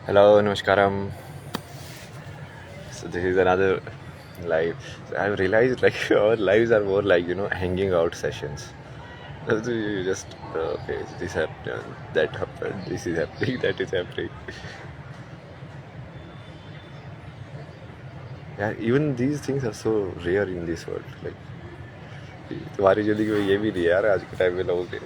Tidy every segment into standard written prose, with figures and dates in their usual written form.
Hello, Namaskaram. So this is another live. So I've realized like our lives are more like hanging out sessions. So you just okay, this happened, that happened, this is happening, that is happening. Yeah, even these things are so rare in this world. Like तुम्हारी जिंदगी में ये भी नहीं है यार आज के टाइम में लोगों के.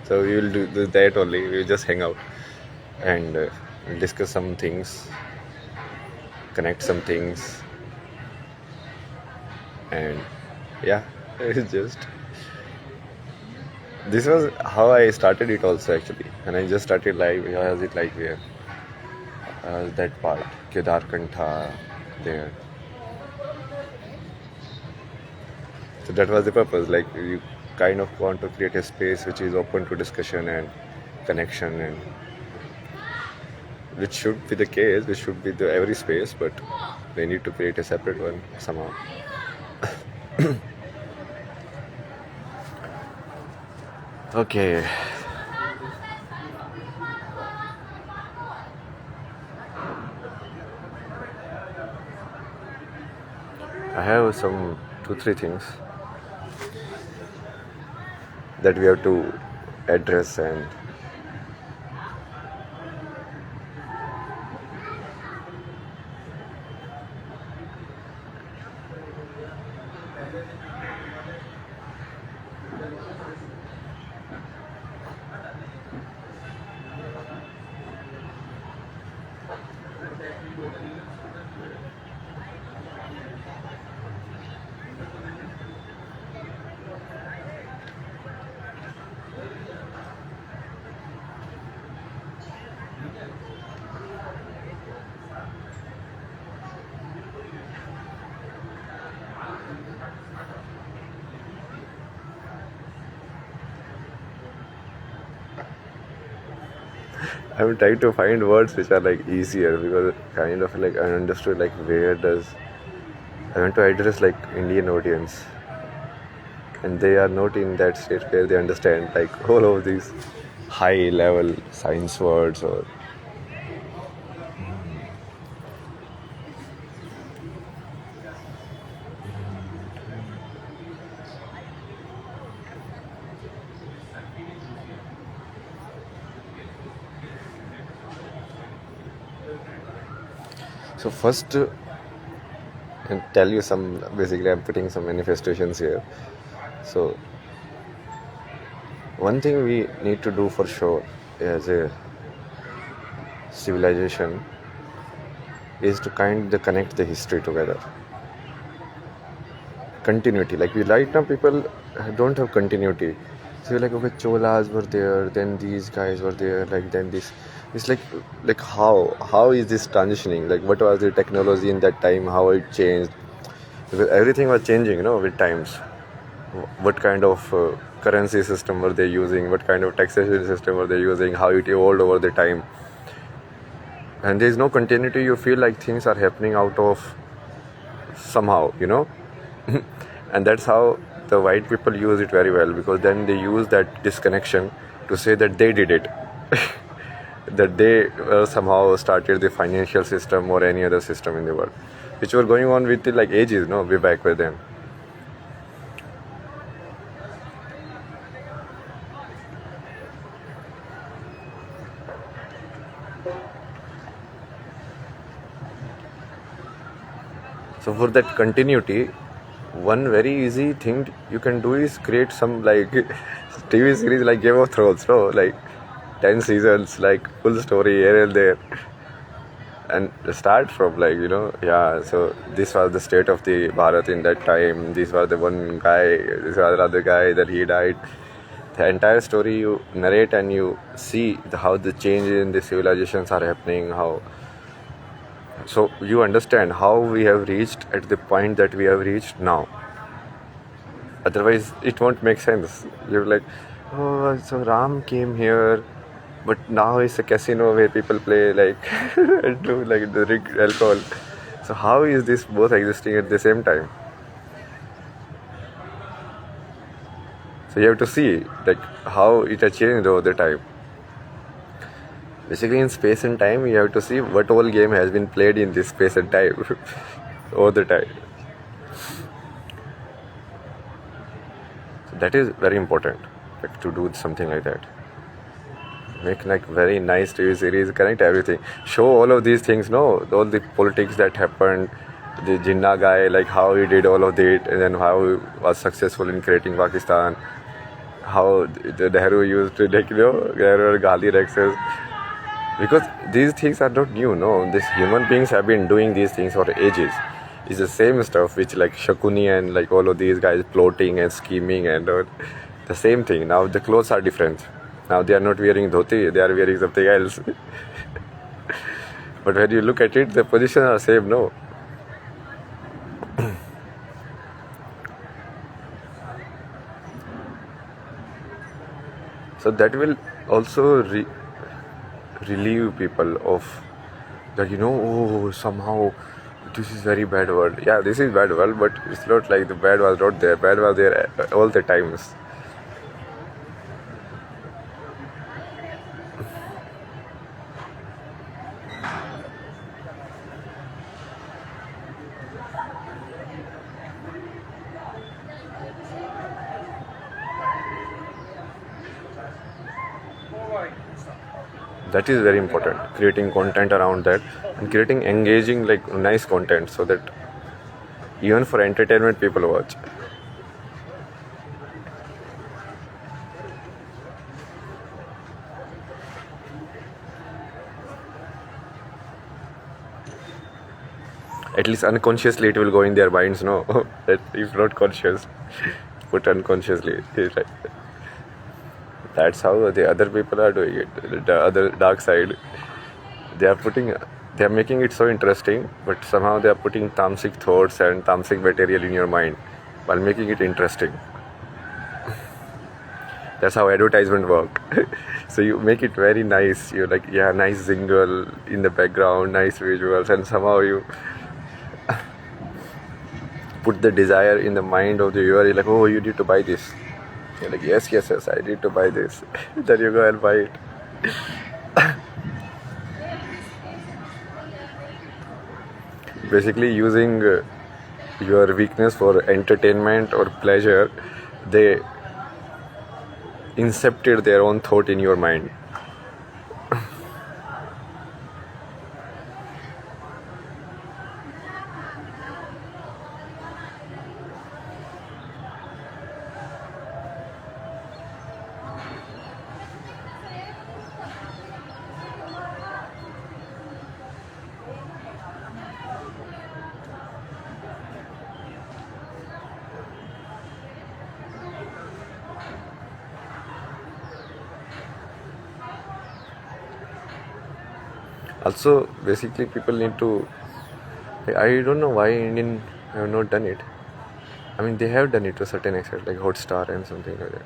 So we will do that only. We will just hang out and discuss some things, connect some things, and yeah, it's just this was how I started it also actually. And I just started live. How was it like here? That part, Kedar Kantha, there. So that was the purpose. Like you kind of want to create a space which is open to discussion and connection, and which should be the case. Which should be the every space, but they need to create a separate one somehow. Okay. I have some 2-3 things that we have to address, and I'm trying to find words which are like easier because kind of like I understood like where does I want to address like Indian audience, and they are not in that state where they understand like all of these high level science words or so first and tell you some basically I'm putting some manifestations here. So one thing we need to do for sure as a civilization is to kind of connect the history together. Continuity, like we right now people don't have continuity. So you're like, okay, Cholas were there, then these guys were there, like then this. It's like how is this transitioning? Like what was the technology in that time? How it changed? Because everything was changing, with times. What kind of currency system were they using? What kind of taxation system were they using? How it evolved over the time? And there is no continuity. You feel like things are happening out of somehow, and that's how the white people use it very well, because then they use that disconnection to say that they did it. That they somehow started the financial system or any other system in the world, which were going on with like ages, no, way back with them. So for that continuity, one very easy thing you can do is create some like TV series like Game of Thrones, no? Like 10 seasons, like full story here and there. And start from like, yeah, so this was the state of the Bharat in that time. This was the one guy, this was the other guy that he died. The entire story you narrate and you see how the change in the civilizations are happening, how so you understand how we have reached at the point that we have reached now. Otherwise, it won't make sense. You're like, oh, so Ram came here, but now it's a casino where people play like and do like the drink alcohol. So how is this both existing at the same time? So you have to see like how it has changed over the time. Basically, in space and time, you have to see what whole game has been played in this space and time over the time. So that is very important, like to do something like that. Make like very nice TV series, connect everything, show all of these things. No, all the politics that happened, the Jinnah guy, like how he did all of it, and then how he was successful in creating Pakistan. How the Nehru used to like Nehru and Gandhi Rexes. Because these things are not new, no. These human beings have been doing these things for ages. It's the same stuff which like Shakuni and like all of these guys plotting and scheming and the same thing. Now the clothes are different. Now they are not wearing dhoti, they are wearing something else. But when you look at it, the positions are same, no. So that will also relieve people of that, oh, somehow this is very bad world. Yeah, this is bad world, but it's not like the bad was not there. Bad was there all the times. That is very important, creating content around that and creating engaging like nice content so that even for entertainment people watch. At least unconsciously it will go in their minds, no. That if not conscious, but unconsciously, right? That's how the other people are doing it. The other dark side, they are making it so interesting, but somehow they are putting tamasic thoughts and tamasic material in your mind while making it interesting. That's how advertisement work. So you make it very nice. You're like, yeah, nice jingle in the background, nice visuals, and somehow you put the desire in the mind of the viewer. You're like, oh, you need to buy this. You're like, yes, I need to buy this. Then you go and buy it. Basically, using your weakness for entertainment or pleasure, they incepted their own thought in your mind. Also, basically, people need to. I don't know why Indian have not done it. I mean, they have done it to a certain extent, like Hotstar and something like that.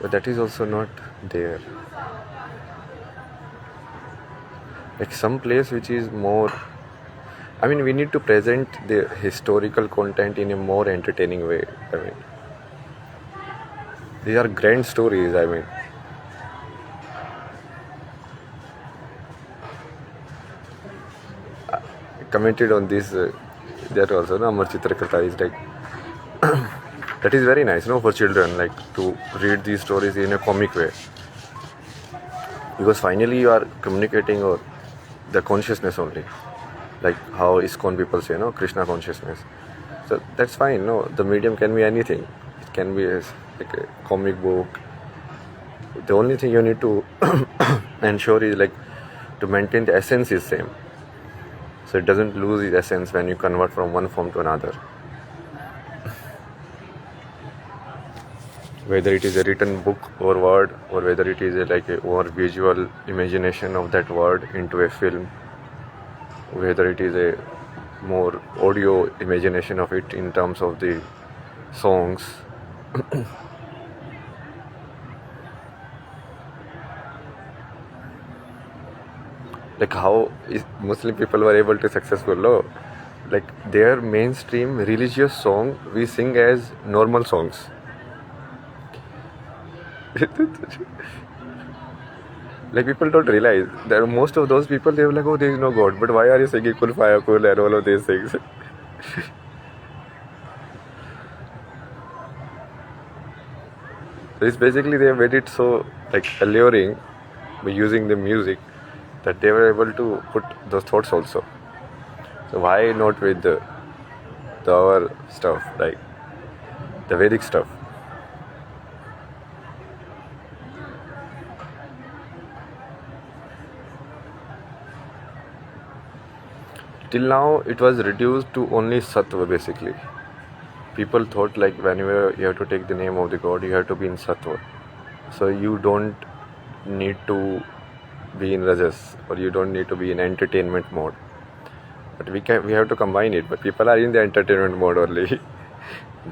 But that is also not there. Like some place which is more. I mean, we need to present the historical content in a more entertaining way. I mean, these are grand stories. I mean, commented on this. That also, no, Amar Chitrakata is like that is very nice, no, for children, like to read these stories in a comic way, because finally you are communicating or the consciousness only, like how ISKCON people say, no, Krishna consciousness. So that's fine. No, the medium can be anything. It can be like a comic book. The only thing you need to ensure is like to maintain the essence is same, so it doesn't lose its essence when you convert from one form to another. Whether it is a written book or word, or whether it is like a more visual imagination of that word into a film, whether it is a more audio imagination of it in terms of the songs. Like how Muslim people were able to successful, no? Like their mainstream religious song we sing as normal songs. Like people don't realize that most of those people they were like, oh, there is no God, but why are you singing Kul Faya Kul and all of these things? So it's basically they made it so like alluring by using the music that they were able to put those thoughts also. So why not with the our stuff like the Vedic stuff? Till now it was reduced to only Sattva basically. People thought like whenever you have to take the name of the god, you have to be in Sattva. So you don't need to be in Rajas or you don't need to be in entertainment mode. But we have to combine it. But people are in the entertainment mode only.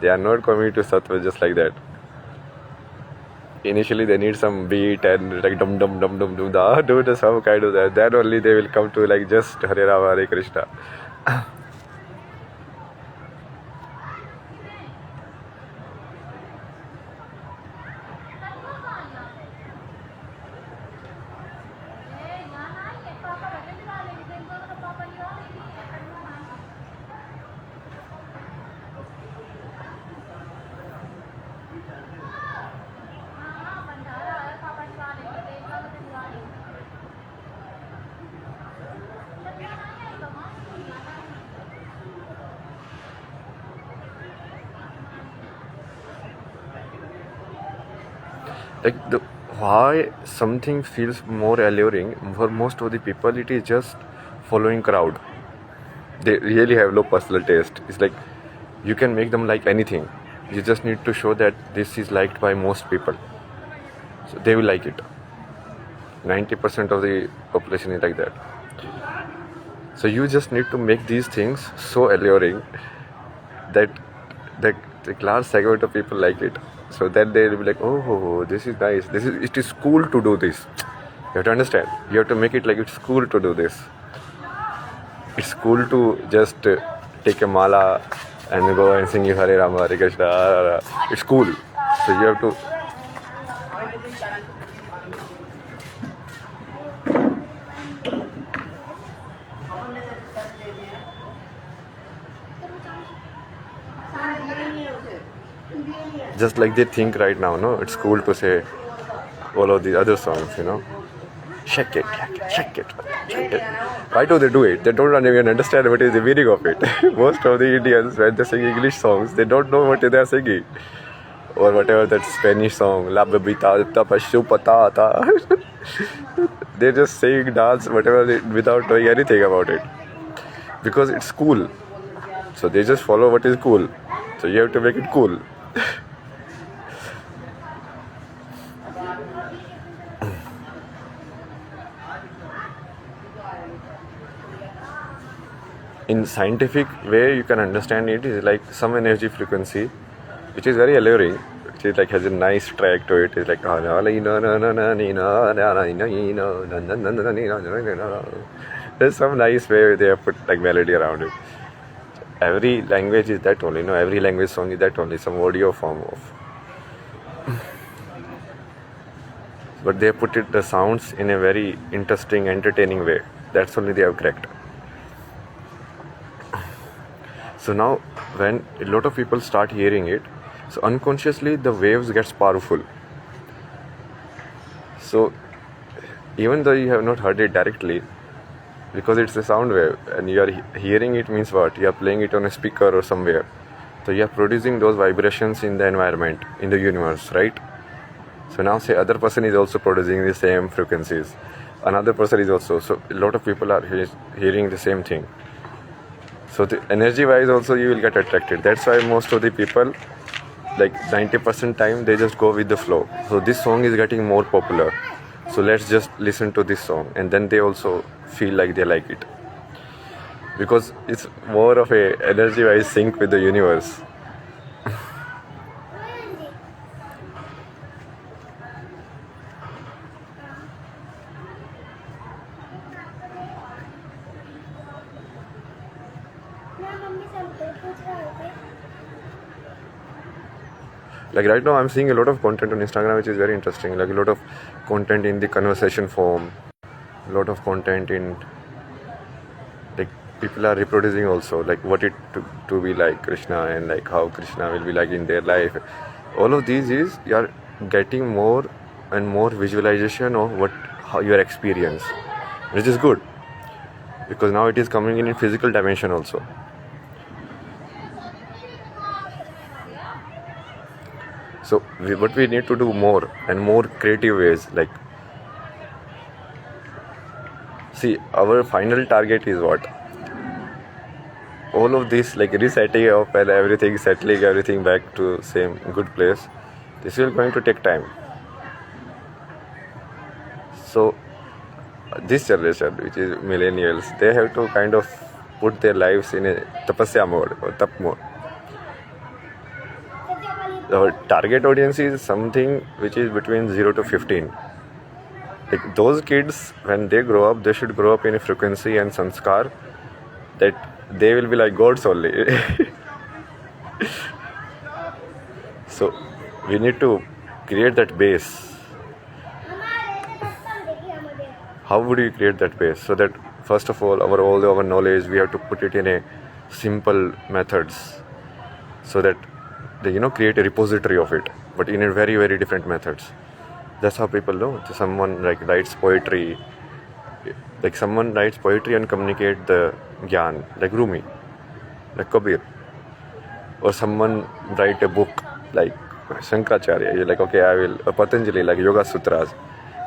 They are not coming to Sattva just like that. Initially they need some beat and like dum dum dum dum dum da do the some kind of that. Then only they will come to like just Hare Rama Hare Krishna. Like the why something feels more alluring for most of the people, it is just following crowd. They really have low personal taste. It's like you can make them like anything. You just need to show that this is liked by most people, so they will like it. 90% of the population is like that. So you just need to make these things so alluring that the, the large segment of people like it. So then they'll be like, oh, this is nice. It is cool to do this. You have to understand. You have to make it like it's cool to do this. It's cool to just take a mala and go and sing Hare Rama Hare Krishna. It's cool. So you have to. Just like they think right now, no? It's cool to say all of the other songs. Shake it, shake it, shake it. Why do they do it? They don't even understand what is the meaning of it. Most of the Indians, when they sing English songs, they don't know what they are singing. Or whatever that Spanish song, La Bebita, Tapashu Patata. They just sing, dance, whatever, without knowing anything about it. Because it's cool. So they just follow what is cool. So you have to make it cool. In scientific way, you can understand it is like some energy frequency, which is very alluring, which is like has a nice track to it. It's like there's some nice way they have put like melody around it. Every language is that only, every language song is that only, some audio form of. But they put it the sounds in a very interesting, entertaining way. That's only they have cracked. So now when a lot of people start hearing it, so unconsciously the waves gets powerful. So even though you have not heard it directly, because it's a sound wave and you are hearing it means what? You are playing it on a speaker or somewhere. So you are producing those vibrations in the environment, in the universe, right? So now say other person is also producing the same frequencies. Another person is also. So a lot of people are hearing the same thing. So the energy wise also you will get attracted. That's why most of the people, like 90% time, they just go with the flow. So this song is getting more popular. So let's just listen to this song. And then they also feel like they like it. Because it's more of a energy wise sync with the universe. Like right now I'm seeing a lot of content on Instagram which is very interesting, like a lot of content in the conversation form, a lot of content in, like, people are reproducing also like what it to be like Krishna, and like how Krishna will be like in their life. All of these is you are getting more and more visualization of what how your experience, which is good because now it is coming in physical dimension also. So what we need to do more and more creative ways, like, see, our final target is what? All of this, like resetting up and everything, settling everything back to same good place, this will going to take time. So this generation, which is millennials, they have to kind of put their lives in a tapasya mode or tap mode. The target audience is something which is between 0 to 15. Like those kids, when they grow up, they should grow up in a frequency and sanskar that they will be like gods only. So we need to create that base. How would you create that base? So that first of all, all our knowledge, we have to put it in a simple methods, so that they create a repository of it, but in a very very different methods. That's how people know. Someone like writes poetry, like someone writes poetry and communicate the gyan, like Rumi, like Kabir, or someone write a book like Shankaracharya. You're like, okay, I will Patanjali, like Yoga Sutras.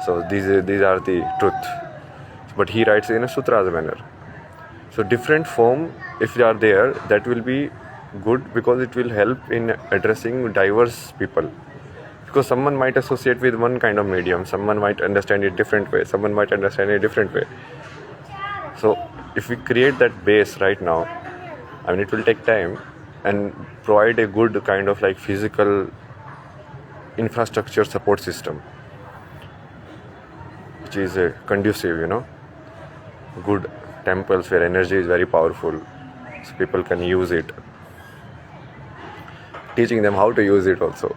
So these are the truth, but he writes in a sutras manner. So different form, if they are there, that will be good because it will help in addressing diverse people. Because someone might associate with one kind of medium, someone might understand it different way, someone might understand it different way. So if we create that base right now, I mean, it will take time and provide a good kind of like physical infrastructure support system, which is conducive, good temples where energy is very powerful, so people can use it, teaching them how to use it also.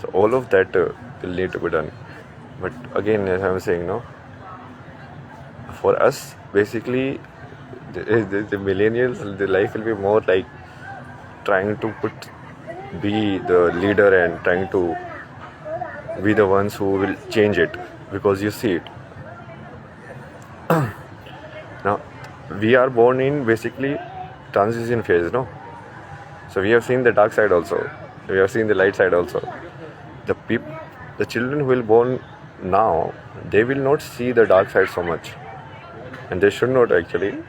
So all of that will need to be done. But again, as I'm saying, for us, basically, the millennials, the life will be more like trying to be the leader and trying to be the ones who will change it, because you see it. Now, we are born in basically transition phase, So we have seen the dark side also. We have seen the light side also. The children who will born now, they will not see the dark side so much, and they should not actually.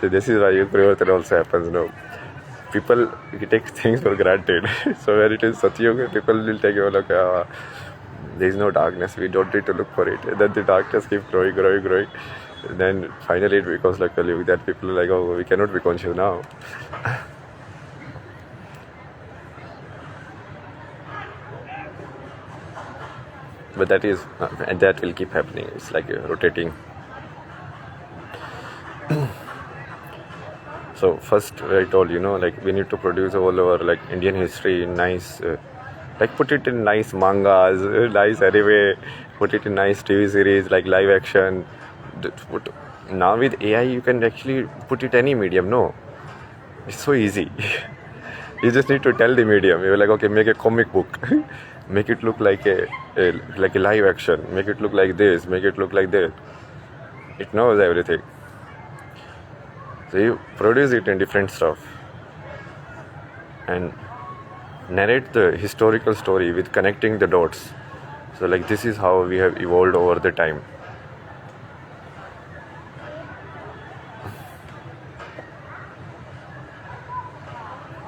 So this is why youth Parivartan also happens. People take things for granted. So when it is Satyuga, people will take like, there is no darkness, we don't need to look for it. And then the darkness keeps growing. And then finally it becomes like Kali Yuga, that people are like, oh, we cannot be conscious now. But that is, and that will keep happening. It's like rotating. So first I told like we need to produce all our like Indian history in nice, like put it in nice mangas, nice anime, put it in nice TV series like live action. Now with AI you can actually put it any medium. No, it's so easy. You just need to tell the medium. You're like, okay, make a comic book, make it look like a live action, make it look like this, make it look like that. It knows everything. So you produce it in different stuff and narrate the historical story with connecting the dots. So like this is how we have evolved over the time.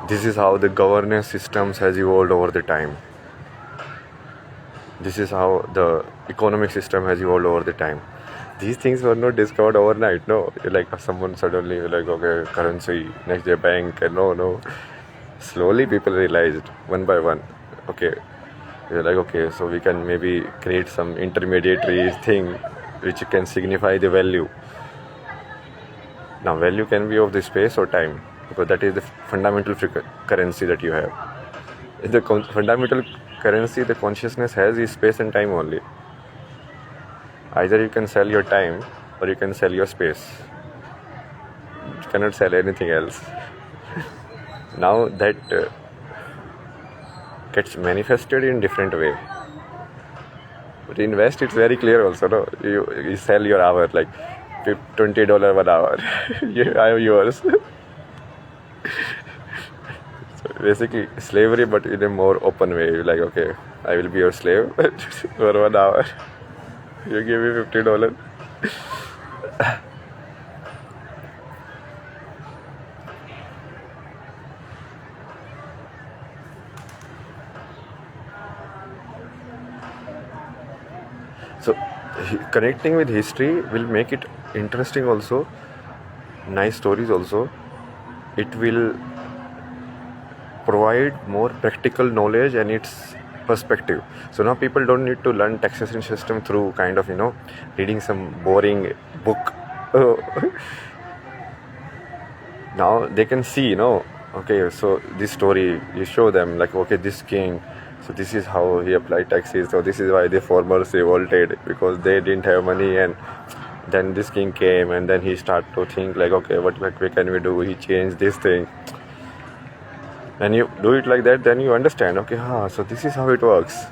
This is how the governance systems has evolved over the time. This is how the economic system has evolved over the time. These things were not discovered overnight. No, like someone suddenly like, okay, currency, next day bank, and no. Slowly people realized one by one, okay, You're like, okay, so we can maybe create some intermediary thing which can signify the value. Now value can be of the space or time, because that is the fundamental currency that you have. The fundamental currency the consciousness has is space and time only. Either you can sell your time or you can sell your space. You cannot sell anything else. Now that gets manifested in different way. But in West it's very clear also, no? You sell your hour, like $20 1 hour. I have yours. So basically slavery, but in a more open way. You're like, okay, I will be your slave for 1 hour. You give me $50. So connecting with history will make it interesting also, nice stories also. It will provide more practical knowledge and its perspective. So now people don't need to learn taxation system through kind of, reading some boring book. Now they can see, okay, so this story, you show them like, okay, this king, so this is how he applied taxes, so this is why the farmers revolted, because they didn't have money, and then this king came, and then he started to think like, okay, what can we do? He changed this thing. And you do it like that, then you understand, okay, so this is how it works.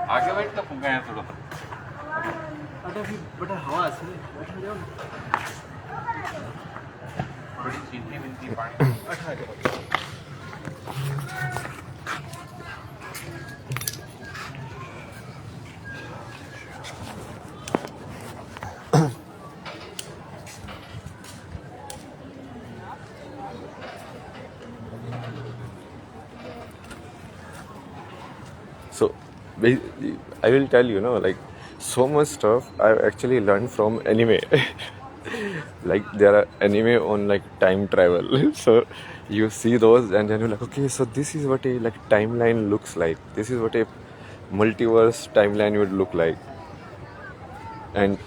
आगे बैठ तो फूंका है थोड़ा बड़ा हवा से बड़ी चीनी मिलती पानी So I will tell you, like so much stuff I've actually learned from anime. Like there are anime on like time travel. So you see those and then you're like, okay, so this is what a like timeline looks like. This is what a multiverse timeline would look like. And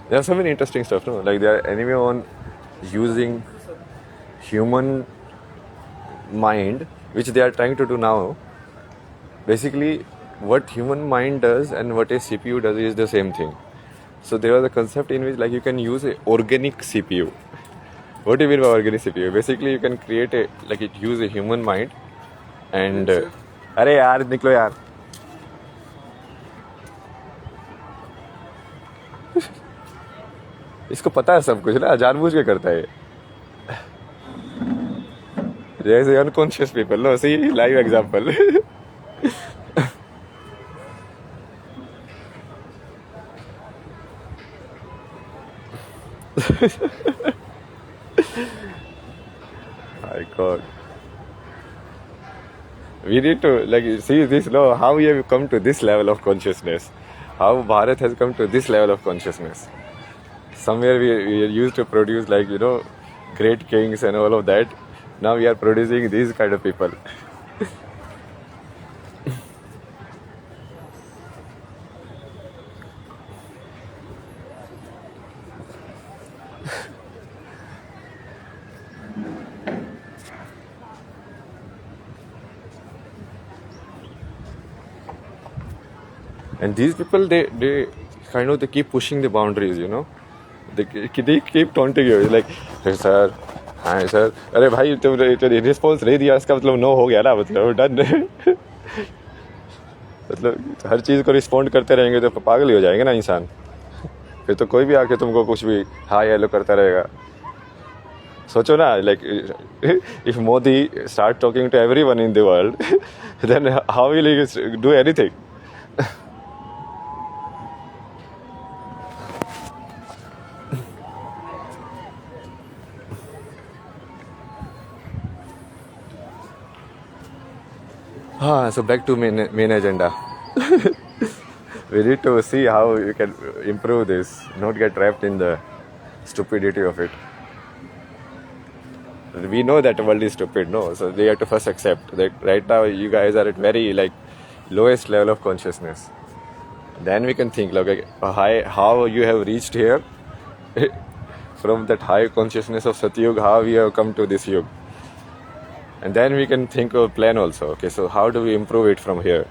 there are so many interesting stuff, no? Like there are anime on using human mind, which they are trying to do now. Basically, what human mind does and what a CPU does is the same thing. So there was a concept in which like you can use a organic CPU. What do you mean by organic CPU? Basically, you can create use a human mind and अरे यार निकलो यार. इसको पता है सब कुछ ना, जानबूझ के करता है. There is unconscious people. No, see live example. My God. We need to see this, no, how we have come to this level of consciousness. How Bharat has come to this level of consciousness. Somewhere we are used to produce great kings and all of that. Now we are producing these kind of people. And these people, they keep pushing the boundaries, They keep taunting you. It's like, hey sir, hi sir. अरे भाई तुमने response नहीं दिया, इसका मतलब no हो गया ना, मतलब डन. मतलब हर चीज़ को रिस्पॉन्ड करते रहेंगे तो पागल ही हो जाएंगे ना इंसान. फिर तो कोई भी आके तुमको कुछ भी हाई हेलो करता रहेगा. सोचो ना, if Modi start talking to everyone in the world, then how will he do anything? So back to main agenda. We need to see how you can improve this, not get trapped in the stupidity of it. We know that the world is stupid, no? So they have to first accept that right now you guys are at very like lowest level of consciousness. Then we can think like how you have reached here from that high consciousness of Satyug, how we have come to this yug. And then we can think of plan also. Okay, so how do we improve it from here?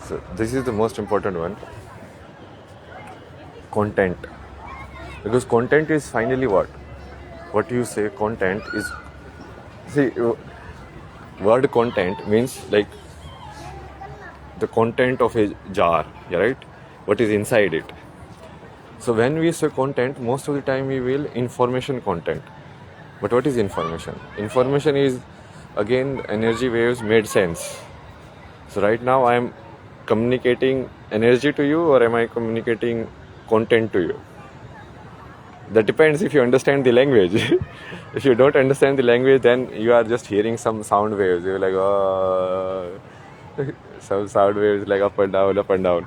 So this is the most important one. Content. Because content is finally what? What you say content is, see, word content means like the content of a jar, right? What is inside it. So when we say content, most of the time we will information content. But what is information? Information is again energy waves made sense. So right now I am communicating energy to you, or am I communicating content to you? That depends if you understand the language. If you don't understand the language, then you are just hearing some sound waves. You're like, oh, some sound waves like up and down, up and down.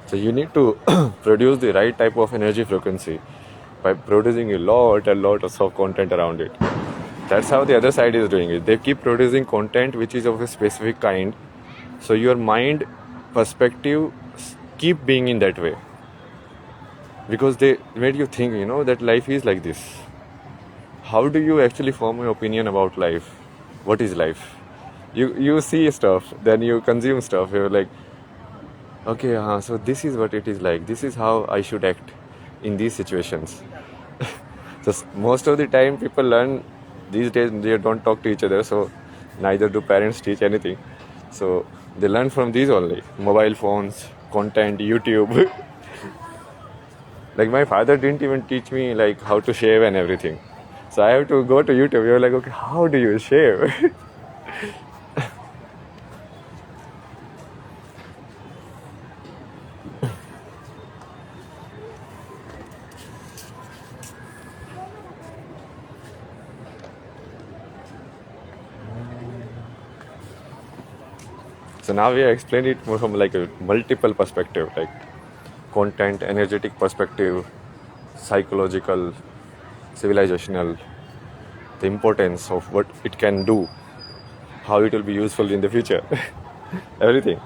So you need to produce the right type of energy frequency by producing a lot of content around it. That's how the other side is doing it. They keep producing content which is of a specific kind. So your mind perspective keep being in that way. Because they made you think, that life is like this. How do you actually form your opinion about life? What is life? You see stuff, then you consume stuff. You're like, okay, so this is what it is like. This is how I should act in these situations. So most of the time people learn these days, they don't talk to each other, so neither do parents teach anything. So they learn from these only. Mobile phones, content, YouTube. Like my father didn't even teach me like how to shave and everything. So I have to go to YouTube. You're like, okay, how do you shave? So now we have explained it more from like a multiple perspective, like content, energetic perspective, psychological, civilizational, the importance of what it can do, how it will be useful in the future, everything.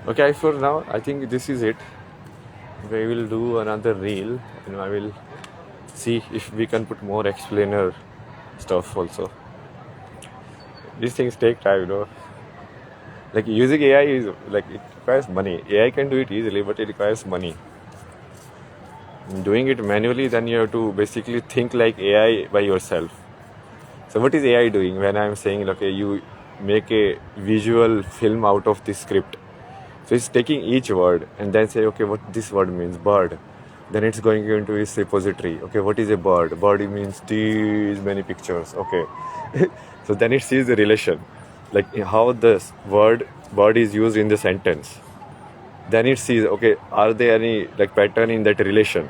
Okay, for now, I think this is it. We will do another reel, and I will see if we can put more explainer stuff also. These things take time. Like using AI is like, it requires money. AI can do it easily, but it requires money. Doing it manually, then you have to basically think like AI by yourself. So what is AI doing when I'm saying, okay, you make a visual film out of this script? So it's taking each word and then say, okay, what this word means, bird. Then it's going into its repository. Okay, what is a bird? Bird means these many pictures. Okay. So then it sees the relation, like how this word bird is used in the sentence. Then it sees, okay, are there any like pattern in that relation?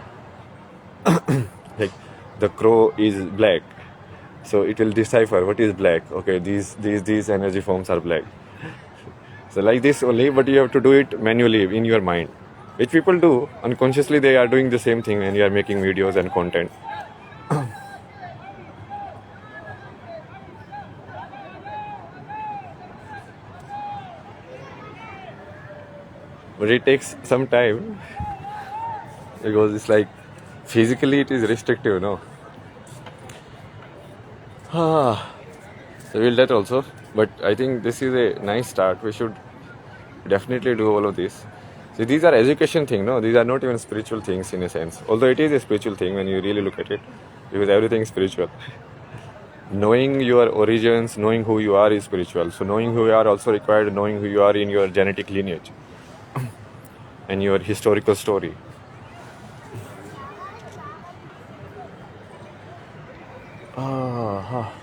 Like the crow is black. So it will decipher what is black. Okay, these energy forms are black. So like this only, but you have to do it manually in your mind. Which people do unconsciously, they are doing the same thing when you are making videos and content. But it takes some time because it's like physically it is restrictive, no? So we'll that also. But I think this is a nice start. We should definitely do all of this. See, these are education thing, no? These are not even spiritual things in a sense. Although it is a spiritual thing when you really look at it, because everything is spiritual. Knowing your origins, knowing who you are is spiritual. So knowing who you are also required knowing who you are in your genetic lineage and your historical story. Ah,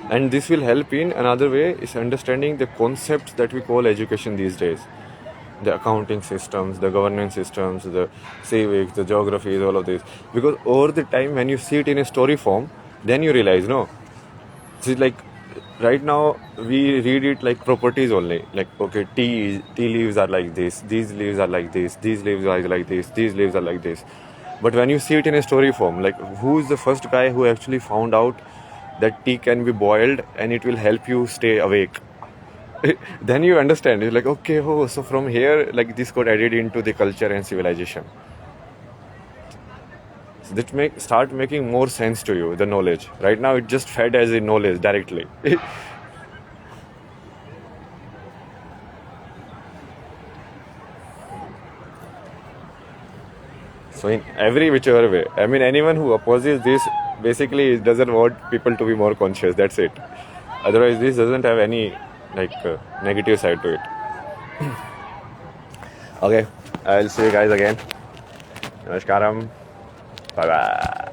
and this will help in another way is understanding the concepts that we call education these days. The accounting systems, the governance systems, the civics, the geographies, all of this. Because over the time when you see it in a story form, then you realize, no, see, like right now we read it like properties only. Like, okay, tea leaves are like this, these leaves are like this, these leaves are like this, these leaves are like this. But when you see it in a story form, like who is the first guy who actually found out that tea can be boiled and it will help you stay awake? Then you understand. It's like, okay, oh, so from here, like this got added into the culture and civilization. So that start making more sense to you, the knowledge. Right now, it just fed as a knowledge directly. So in every whichever way, I mean, anyone who opposes this basically doesn't want people to be more conscious. That's it. Otherwise, this doesn't have any like negative side to it. Okay, I'll see you guys again. Namaskaram. Bye bye.